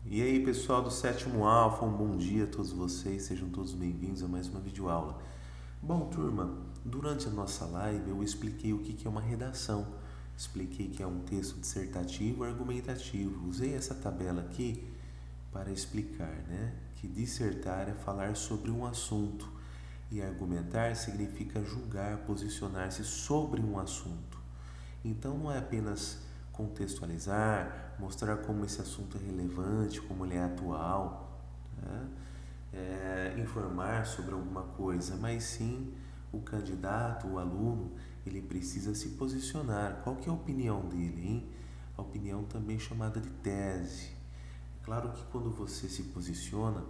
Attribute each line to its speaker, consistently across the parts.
Speaker 1: E aí, pessoal do sétimo Alfa, um bom dia a todos vocês, sejam todos bem-vindos a mais uma videoaula. Bom, turma, durante a nossa live eu expliquei o que é uma redação, expliquei que é um texto dissertativo argumentativo. Usei essa tabela aqui para explicar, que dissertar é falar sobre um assunto e argumentar significa julgar, posicionar-se sobre um assunto. Então não é apenas contextualizar, mostrar como esse assunto é relevante, como ele é atual, né? Informar sobre alguma coisa, mas sim o candidato, o aluno, ele precisa se posicionar. Qual que é a opinião dele, hein? A opinião também chamada de tese. É claro que quando você se posiciona,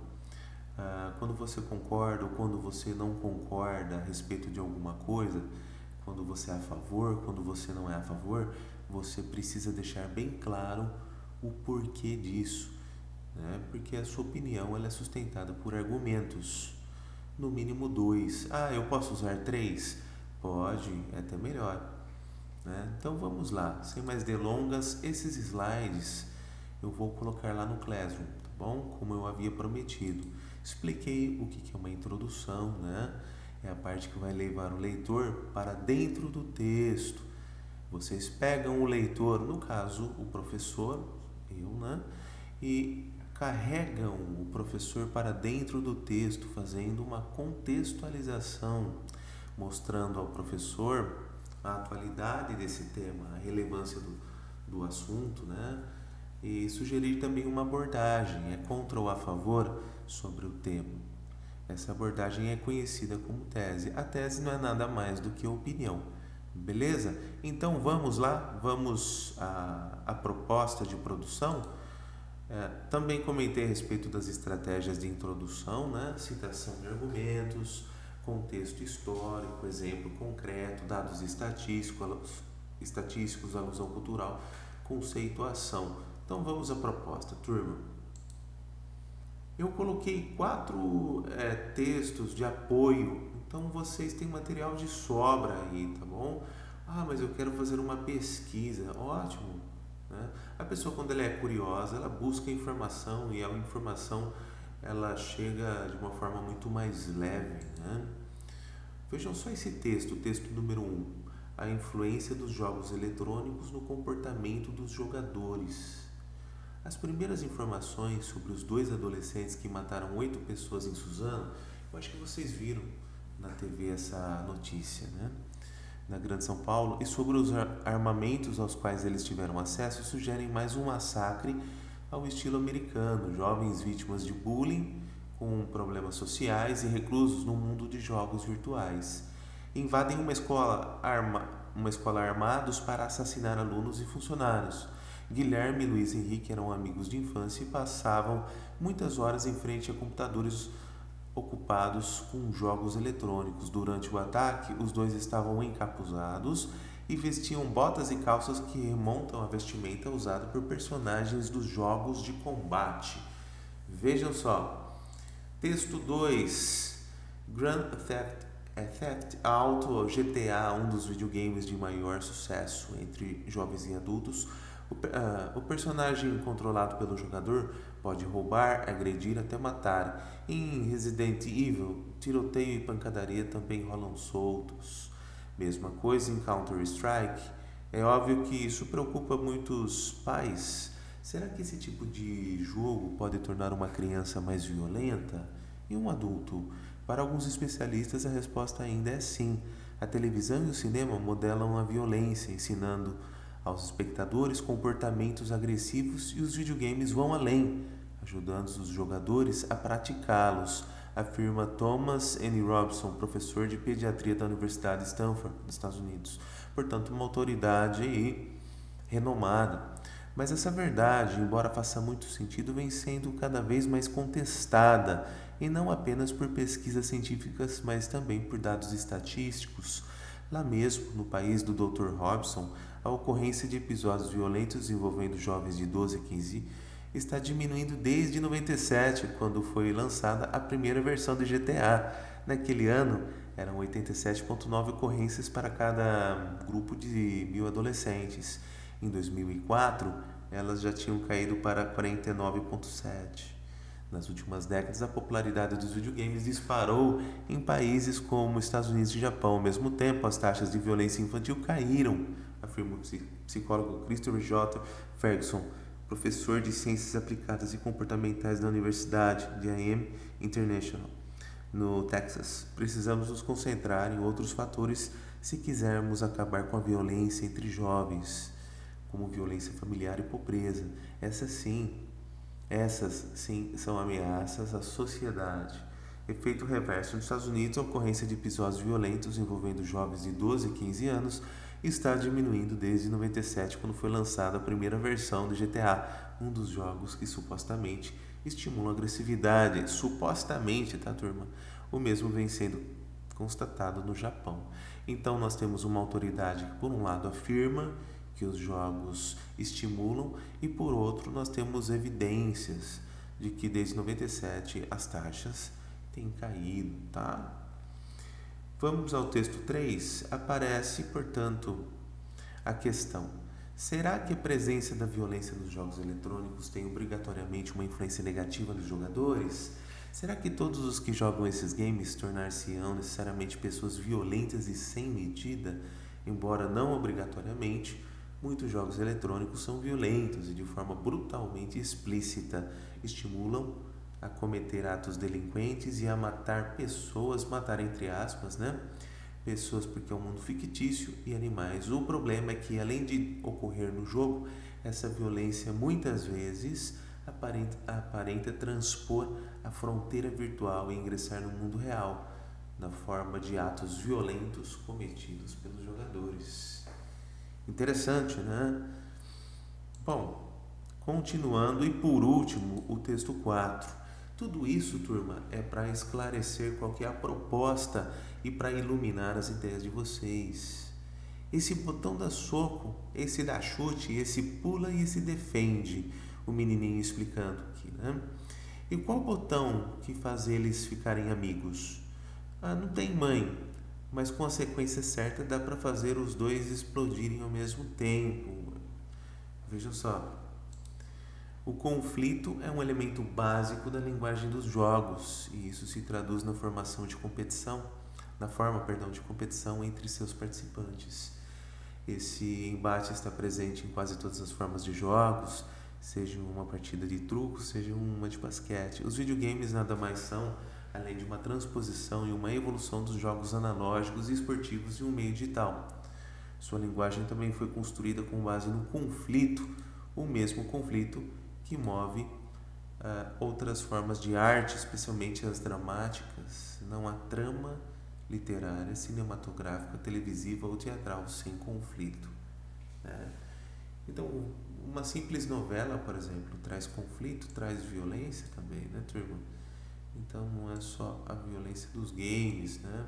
Speaker 1: quando você concorda ou quando você não concorda a respeito de alguma coisa, quando você é a favor, quando você não é a favor, você precisa deixar bem claro o porquê disso, porque a sua opinião ela é sustentada por argumentos, no mínimo dois. Ah, eu posso usar três? Pode, é até melhor. Então vamos lá, sem mais delongas, esses slides eu vou colocar lá no Classroom, tá bom? Como eu havia prometido. Expliquei o que é uma introdução, É a parte que vai levar o leitor para dentro do texto. Vocês pegam o leitor, no caso o professor, eu, e carregam o professor para dentro do texto, fazendo uma contextualização, mostrando ao professor a atualidade desse tema, a relevância do assunto, E sugerir também uma abordagem, é contra ou a favor sobre o tema. Essa abordagem é conhecida como tese. A tese não é nada mais do que opinião. Beleza? Então vamos lá, vamos à proposta de produção. Também comentei a respeito das estratégias de introdução, citação de argumentos, contexto histórico, exemplo concreto, dados estatísticos, alusão cultural, conceituação. Então vamos à proposta, turma. Eu coloquei 4 textos de apoio, então vocês têm material de sobra aí, tá bom? Ah, mas eu quero fazer uma pesquisa, ótimo. A pessoa quando ela é curiosa, ela busca informação e a informação ela chega de uma forma muito mais leve. Vejam só esse texto, o texto número 1. A influência dos jogos eletrônicos no comportamento dos jogadores. As primeiras informações sobre os 2 adolescentes que mataram 8 pessoas em Suzano, eu acho que vocês viram na TV essa notícia, na Grande São Paulo, e sobre os armamentos aos quais eles tiveram acesso, sugerem mais um massacre ao estilo americano, jovens vítimas de bullying com problemas sociais e reclusos no mundo de jogos virtuais. Invadem uma escola armados para assassinar alunos e funcionários. Guilherme e Luiz Henrique eram amigos de infância e passavam muitas horas em frente a computadores ocupados com jogos eletrônicos. Durante o ataque, os dois estavam encapuzados e vestiam botas e calças que remontam à vestimenta usada por personagens dos jogos de combate. Vejam só. Texto 2. Grand Theft Auto GTA, um dos videogames de maior sucesso entre jovens e adultos. O personagem controlado pelo jogador pode roubar, agredir até matar. Em Resident Evil, tiroteio e pancadaria também rolam soltos. Mesma coisa em Counter-Strike. É óbvio que isso preocupa muitos pais. Será que esse tipo de jogo pode tornar uma criança mais violenta? E um adulto? Para alguns especialistas, a resposta ainda é sim. A televisão e o cinema modelam a violência, ensinando aos espectadores comportamentos agressivos e os videogames vão além, ajudando os jogadores a praticá-los, afirma Thomas N. Robson, professor de pediatria da Universidade de Stanford, nos Estados Unidos. Portanto, uma autoridade aí renomada. Mas essa verdade, embora faça muito sentido, vem sendo cada vez mais contestada, e não apenas por pesquisas científicas, mas também por dados estatísticos. Lá mesmo, no país do Dr. Robson, a ocorrência de episódios violentos envolvendo jovens de 12 a 15 está diminuindo desde 97, quando foi lançada a primeira versão do GTA. Naquele ano, eram 87,9 ocorrências para cada grupo de 1.000 adolescentes. Em 2004, elas já tinham caído para 49,7%. Nas últimas décadas, a popularidade dos videogames disparou em países como Estados Unidos e Japão. Ao mesmo tempo, as taxas de violência infantil caíram, afirma o psicólogo Christopher J. Ferguson, professor de Ciências Aplicadas e Comportamentais da Universidade de IM International, no Texas. Precisamos nos concentrar em outros fatores se quisermos acabar com a violência entre jovens, como violência familiar e pobreza. Essas sim são ameaças à sociedade. Efeito reverso: nos Estados Unidos, a ocorrência de episódios violentos envolvendo jovens de 12 a 15 anos está diminuindo desde 97, quando foi lançada a primeira versão do GTA, um dos jogos que supostamente estimula a agressividade. Supostamente, tá, turma? O mesmo vem sendo constatado no Japão. Então, nós temos uma autoridade que, por um lado, afirma que os jogos estimulam e, por outro, nós temos evidências de que desde 97 as taxas têm caído, tá? Vamos ao texto 3. Aparece, portanto, a questão: será que a presença da violência nos jogos eletrônicos tem obrigatoriamente uma influência negativa nos jogadores? Será que todos os que jogam esses games tornar-se-ão necessariamente pessoas violentas e sem medida? Embora não obrigatoriamente, muitos jogos eletrônicos são violentos e de forma brutalmente explícita estimulam a cometer atos delinquentes e a matar pessoas, matar entre aspas, né? Pessoas, porque é um mundo fictício, e animais. O problema é que, além de ocorrer no jogo, essa violência muitas vezes aparenta transpor a fronteira virtual e ingressar no mundo real, na forma de atos violentos cometidos pelos jogadores. Interessante, né? Bom, continuando, e por último, o texto 4. Tudo isso, turma, é para esclarecer qual que é a proposta e para iluminar as ideias de vocês. Esse botão dá soco, esse dá chute, esse pula e esse defende, o menininho explicando aqui, né? E qual botão que faz eles ficarem amigos? Não tem mãe, mas com a sequência certa dá para fazer os dois explodirem ao mesmo tempo. Veja só. O conflito é um elemento básico da linguagem dos jogos, e isso se traduz na forma de competição entre seus participantes. Esse embate está presente em quase todas as formas de jogos, seja uma partida de truco, seja uma de basquete. Os videogames nada mais são, além de uma transposição e uma evolução dos jogos analógicos e esportivos em um meio digital. Sua linguagem também foi construída com base no conflito, o mesmo conflito que move outras formas de arte, especialmente as dramáticas, não a trama literária, cinematográfica, televisiva ou teatral sem conflito, né? Então, uma simples novela, por exemplo, traz conflito, traz violência também, né, turma? Então, não é só a violência dos games, né?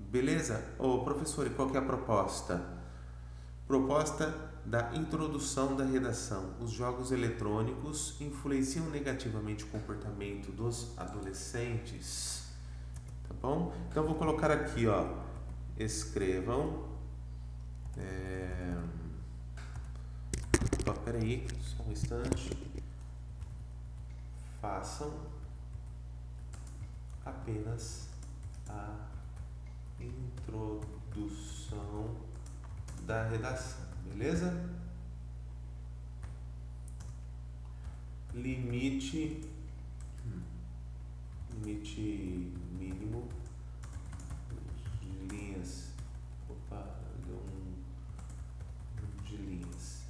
Speaker 1: Beleza? Professor, e qual que é a proposta? Proposta da introdução da redação. Os jogos eletrônicos influenciam negativamente o comportamento dos adolescentes. Tá bom? Então, vou colocar aqui, ó. Escrevam. Peraí, só um instante. Façam apenas a introdução da redação, beleza? Limite mínimo de linhas. De linhas.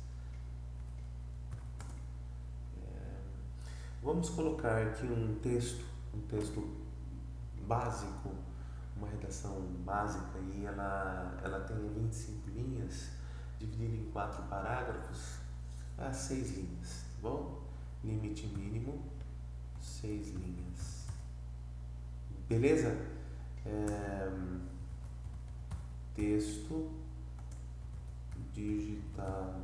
Speaker 1: Vamos colocar aqui um texto básico, uma redação básica, e ela tem 25 linhas, dividida em 4 parágrafos, 6 linhas, tá bom? Limite mínimo, 6 linhas. Beleza? Texto digitado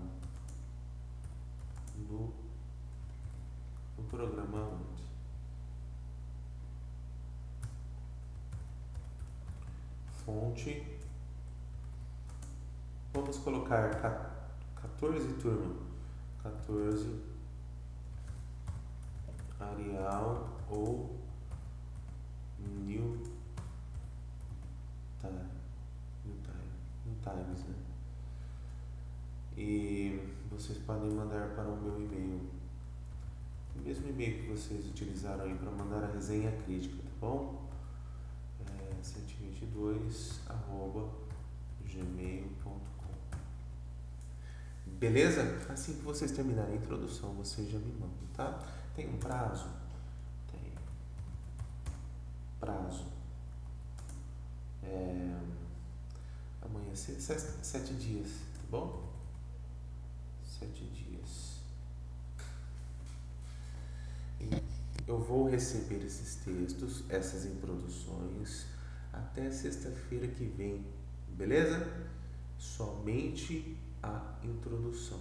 Speaker 1: no programa Word. Fonte. Vamos colocar 14, turma. 14, Arial ou New Times, né? E vocês podem mandar para o meu e-mail, o mesmo e-mail que vocês utilizaram aí para mandar a resenha crítica, tá bom? 122@gmail.com. Beleza? Assim que vocês terminarem a introdução, vocês já me mandam, tá? Tem um prazo? Tem. Prazo. Amanhã, 7 dias, tá bom? 7 dias. E eu vou receber esses textos, essas introduções, até sexta-feira que vem, beleza? Somente a introdução.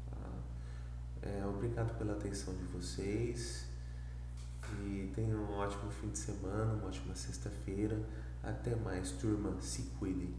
Speaker 1: Tá? Obrigado pela atenção de vocês e tenham um ótimo fim de semana, uma ótima sexta-feira. Até mais, turma. Se cuidem.